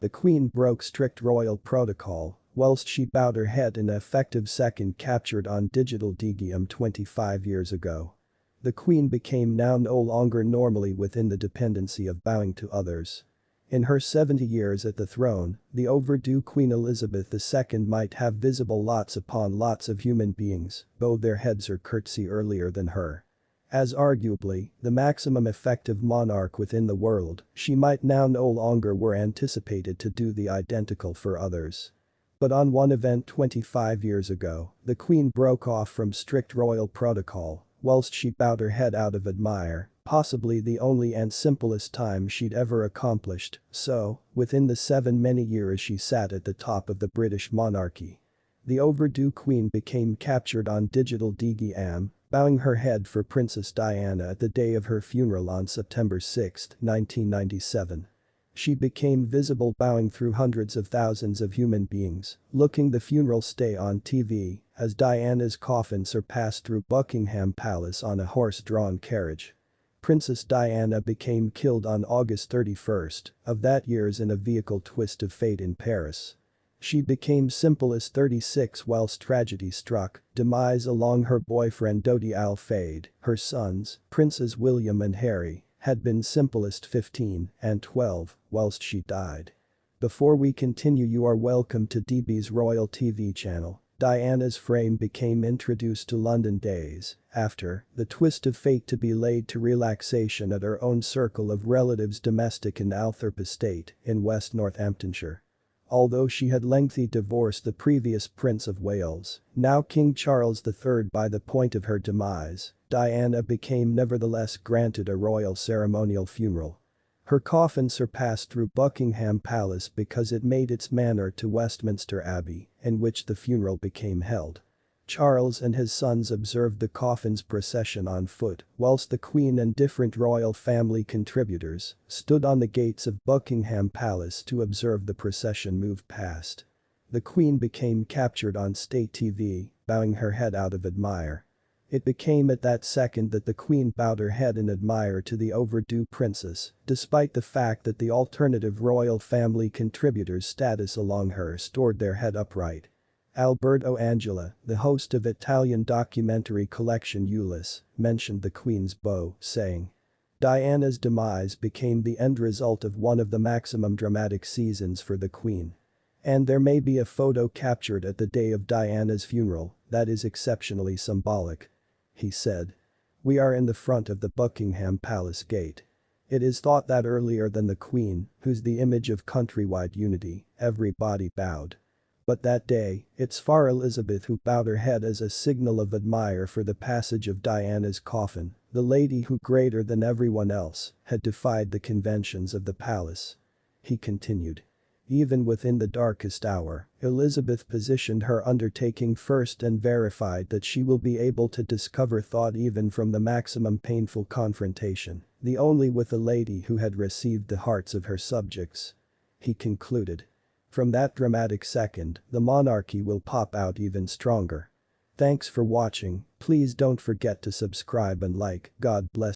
The Queen broke strict royal protocol whilst she bowed her head in an effective second captured on digital DEBY'S 25 years ago. The Queen became now no longer normally within the dependency of bowing to others. In her 70 years at the throne, the overdue Queen Elizabeth II might have visible lots upon lots of human beings, bow their heads or curtsy earlier than her. As arguably the maximum effective monarch within the world, she might now no longer were anticipated to do the identical for others. But on one event 25 years ago, the Queen broke off from strict royal protocol whilst she bowed her head out of admire, possibly the only and simplest time she'd ever accomplished so, within the 7 many years she sat at the top of the British monarchy. The overdue Queen became captured on digital DEBY'S, bowing her head for Princess Diana at the day of her funeral on September 6, 1997. She became visible bowing through hundreds of thousands of human beings, looking the funeral stay on TV as Diana's coffin surpassed through Buckingham Palace on a horse-drawn carriage. Princess Diana became killed on August 31 of that year's in a vehicle twist of fate in Paris. She became simplest 36 whilst tragedy struck, demise along her boyfriend Dodi Al-Fayed, her sons, Princes William and Harry, had been simplest 15 and 12 whilst she died. Before we continue, you are welcome to DEBY'S Royal TV channel. Diana's frame became introduced to London days after the twist of fate to be laid to relaxation at her own circle of relatives domestic in Althorpe Estate in West Northamptonshire. Although she had lengthy divorced the previous Prince of Wales, now King Charles III by the point of her demise, Diana became nevertheless granted a royal ceremonial funeral. Her coffin surpassed through Buckingham Palace because it made its manner to Westminster Abbey, in which the funeral became held. Charles and his sons observed the coffin's procession on foot, whilst the Queen and different royal family contributors stood on the gates of Buckingham Palace to observe the procession move past. The Queen became captured on state TV, bowing her head out of admire. It became at that second that the Queen bowed her head in admire to the overdue princess, despite the fact that the alternative royal family contributors' status along her stored their head upright. Alberto Angela, the host of Italian documentary collection Ulysses, mentioned the Queen's bow, saying, "Diana's demise became the end result of one of the maximum dramatic seasons for the Queen. And there may be a photo captured at the day of Diana's funeral that is exceptionally symbolic," he said. "We are in the front of the Buckingham Palace gate. It is thought that earlier than the Queen, who's the image of countrywide unity, everybody bowed. But that day, it's far Elizabeth who bowed her head as a signal of admire for the passage of Diana's coffin, the lady who greater than everyone else had defied the conventions of the palace." He continued. "Even within the darkest hour, Elizabeth positioned her undertaking first and verified that she will be able to discover thought even from the maximum painful confrontation, the only with a lady who had received the hearts of her subjects." He concluded. "From that dramatic second, the monarchy will pop out even stronger." Thanks for watching, please don't forget to subscribe and like. God bless.